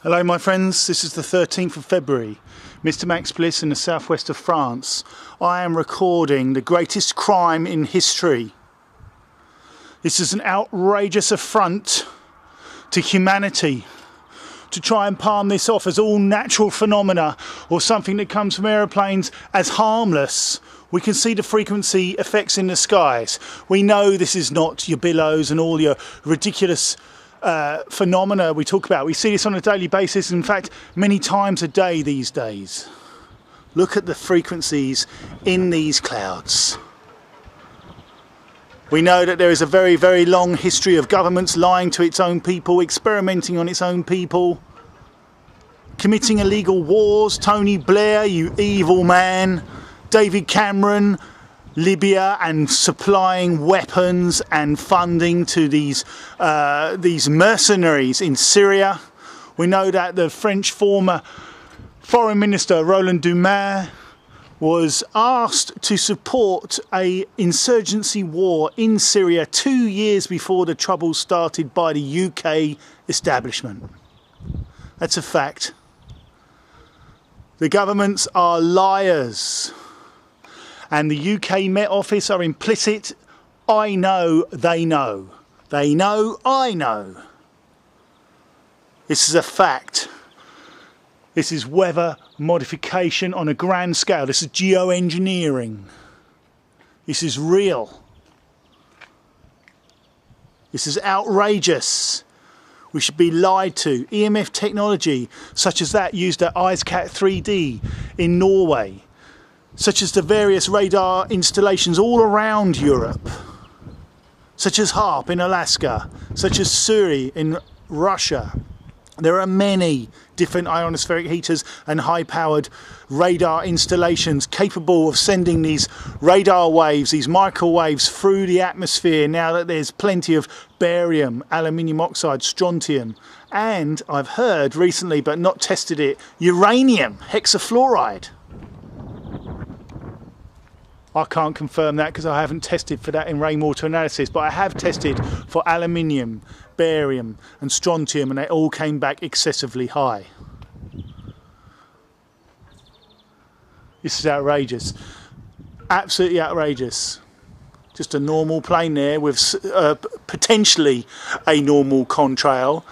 Hello my friends, this is the 13th of February. Mr. Max Bliss in the southwest of France. I am recording the greatest crime in history. This is an outrageous affront to humanity to try and palm this off as all natural phenomena or something that comes from aeroplanes as harmless. We can see the frequency effects in the skies. We know this is not your billows and all your ridiculous phenomena we talk about. We see this on a daily basis, in fact many times a day these days. Look at the frequencies in these clouds. We know that there is a very, very long history of governments lying to its own people, experimenting on its own people, committing illegal wars. Tony Blair, you evil man. David Cameron, Libya, and supplying weapons and funding to these mercenaries in Syria. We know that the French former Foreign Minister Roland Dumas was asked to support an insurgency war in Syria 2 years before the troubles started by the UK establishment. That's a fact. The governments are liars. And the UK Met Office are implicit. I know, they know. They know, I know. This is a fact. This is weather modification on a grand scale. This is geoengineering. This is real. This is outrageous. We should be lied to. EMF technology such as that used at IceCat 3D in Norway, such as the various radar installations all around Europe, such as HAARP in Alaska, such as Suri in Russia. There are many different ionospheric heaters and high-powered radar installations capable of sending these radar waves, these microwaves through the atmosphere now that there's plenty of barium, aluminium oxide, strontium, and I've heard recently but not tested it, uranium hexafluoride. I can't confirm that because I haven't tested for that in rainwater analysis, but I have tested for aluminium, barium and strontium, and they all came back excessively high. This is outrageous. Absolutely outrageous. Just a normal plane there with potentially a normal contrail.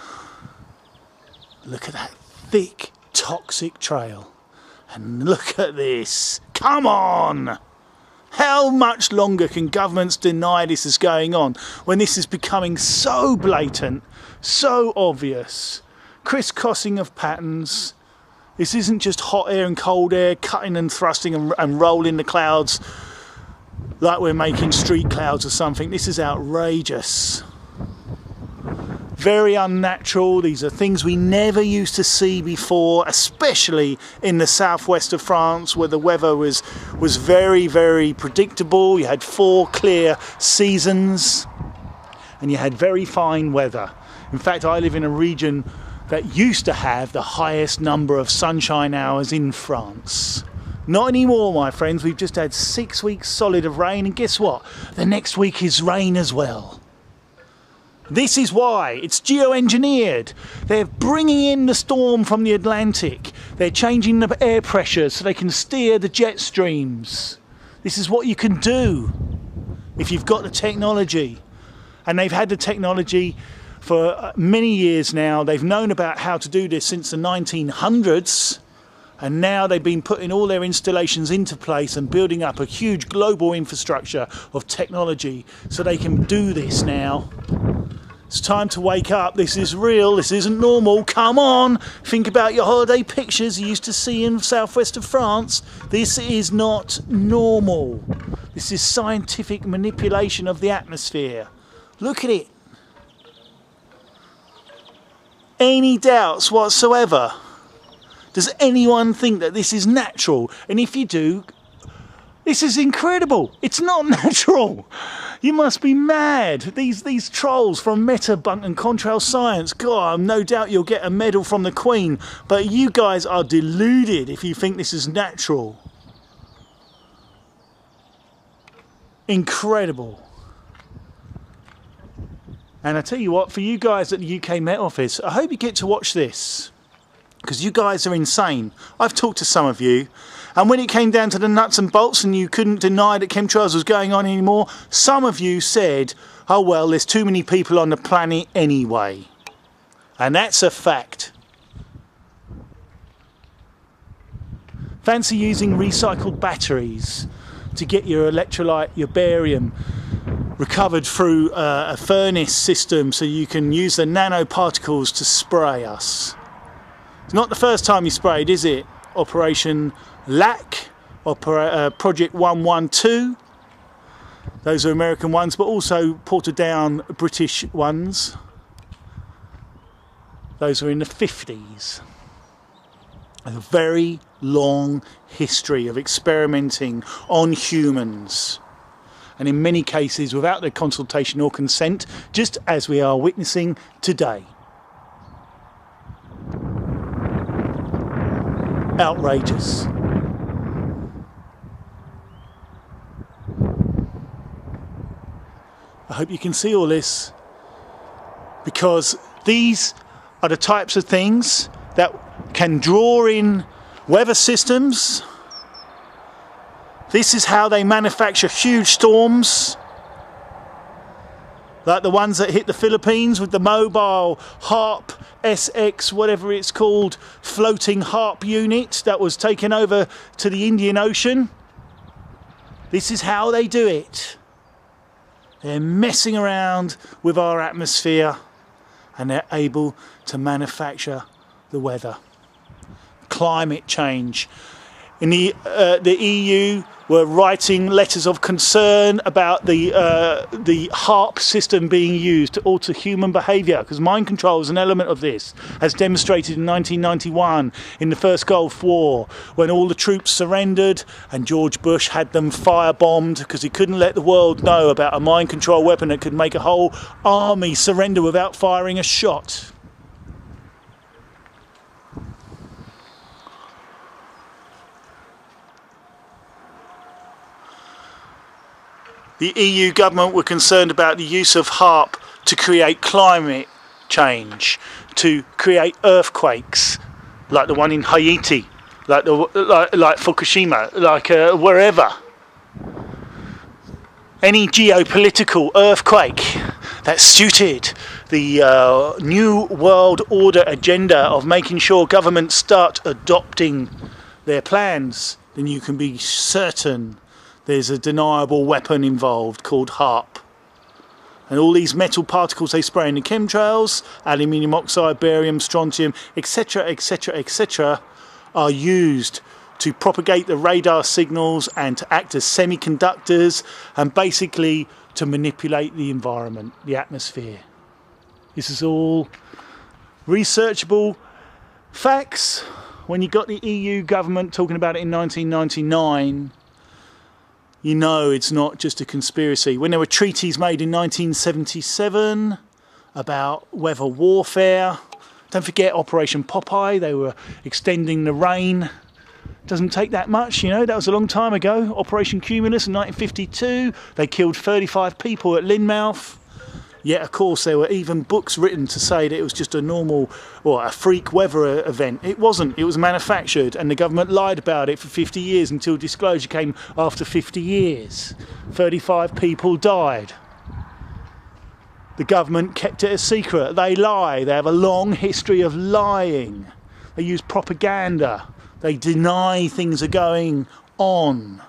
Look at that thick, toxic trail. And look at this. Come on! How much longer can governments deny this is going on when this is becoming so blatant, so obvious? Crisscrossing of patterns. This isn't just hot air and cold air cutting and thrusting and rolling the clouds like we're making street clouds or something. This is outrageous. Very unnatural. These are things we never used to see before, especially in the southwest of France where the weather was very, very predictable. You had 4 clear seasons and you had very fine weather. In fact, I live in a region that used to have the highest number of sunshine hours in France. Not anymore, my friends. We've just had 6 weeks solid of rain, and guess what? The next week is rain as well. This is why it's geoengineered. They're bringing in the storm from the Atlantic. They're changing the air pressure so they can steer the jet streams. This is what you can do if you've got the technology. And they've had the technology for many years now. They've known about how to do this since the 1900s. And now they've been putting all their installations into place and building up a huge global infrastructure of technology so they can do this now. It's time to wake up. This is real. This isn't normal. Come on. Think about your holiday pictures you used to see in the southwest of France. This is not normal. This is scientific manipulation of the atmosphere. Look at it. Any doubts whatsoever? Does anyone think that this is natural? And if you do, this is incredible. It's not natural. You must be mad. These trolls from Metabunk and Contrail Science, God, no doubt you'll get a medal from the Queen, but you guys are deluded if you think this is natural. Incredible. And I tell you what, for you guys at the UK Met Office, I hope you get to watch this. because you guys are insane. I've talked to some of you, and when it came down to the nuts and bolts and you couldn't deny that chemtrails was going on anymore, some of you said, oh well, there's too many people on the planet anyway. And that's a fact. Fancy using recycled batteries to get your electrolyte, your barium, recovered through a furnace system so you can use the nanoparticles to spray us. It's not the first time you sprayed, is it? Operation LAC, Project 112. Those are American ones, but also Portadown British ones. Those were in the 50s. A very long history of experimenting on humans, and in many cases without their consultation or consent, just as we are witnessing today. Outrageous. I hope you can see all this, because these are the types of things that can draw in weather systems. This is how they manufacture huge storms, like the ones that hit the Philippines with the mobile HARP SX, whatever it's called, floating HARP unit that was taken over to the Indian Ocean. This is how they do it. They're messing around with our atmosphere, and they're able to manufacture the weather. Climate change. In the EU were writing letters of concern about the HARP system being used to alter human behaviour, because mind control is an element of this, as demonstrated in 1991 in the first Gulf War, when all the troops surrendered and George Bush had them firebombed because he couldn't let the world know about a mind control weapon that could make a whole army surrender without firing a shot. The EU government were concerned about the use of HARP to create climate change, to create earthquakes, like the one in Haiti, like Fukushima, like wherever. Any geopolitical earthquake that suited the New World Order agenda of making sure governments start adopting their plans, then you can be certain there's a deniable weapon involved called HARP. And all these metal particles they spray in the chemtrails, aluminium oxide, barium, strontium, etc., etc., etc., are used to propagate the radar signals and to act as semiconductors and basically to manipulate the environment, the atmosphere. This is all researchable facts. When you got the EU government talking about it in 1999, you know it's not just a conspiracy. When there were treaties made in 1977 about weather warfare, don't forget Operation Popeye, they were extending the rain. Doesn't take that much, you know, that was a long time ago. Operation Cumulus in 1952, they killed 35 people at Lynmouth. Yet, of course, there were even books written to say that it was just a normal or a freak weather event. It wasn't. It was manufactured, and the government lied about it for 50 years until disclosure came after 50 years. 35 people died. The government kept it a secret. They lie. They have a long history of lying. They use propaganda. They deny things are going on.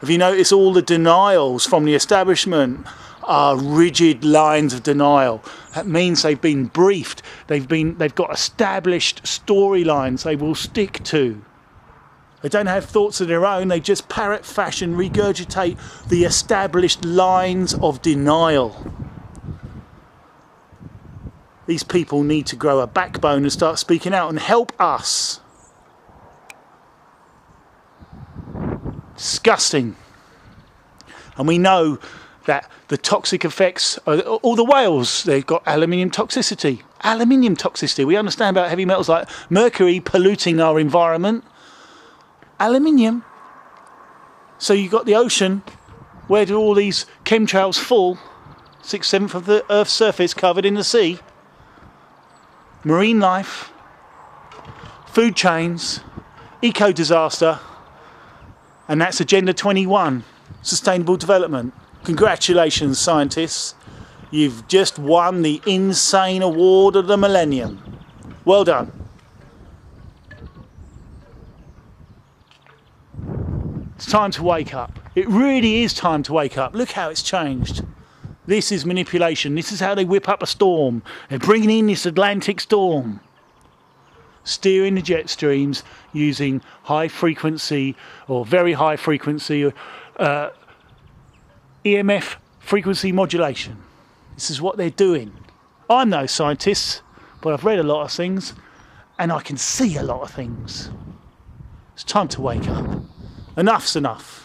Have you noticed all the denials from the establishment are rigid lines of denial? That means they've been briefed, they've got established storylines they will stick to. They don't have thoughts of their own, they just parrot fashion regurgitate the established lines of denial. These people need to grow a backbone and start speaking out and help us. Disgusting. And we know that the toxic effects, all the whales, they've got aluminium toxicity. Aluminium toxicity. We understand about heavy metals like mercury polluting our environment. Aluminium. So you've got the ocean. Where do all these chemtrails fall? 6/7 of the Earth's surface covered in the sea. Marine life. food chains, eco-disaster, and that's Agenda 21, Sustainable Development. Congratulations, scientists. You've just won the Insane Award of the Millennium. Well done. It's time to wake up. It really is time to wake up. Look how it's changed. This is manipulation. This is how they whip up a storm. They're bringing in this Atlantic storm. Steering the jet streams using high frequency or very high frequency EMF frequency modulation. This is what they're doing. I'm no scientist, but I've read a lot of things and I can see a lot of things. It's time to wake up. Enough's enough.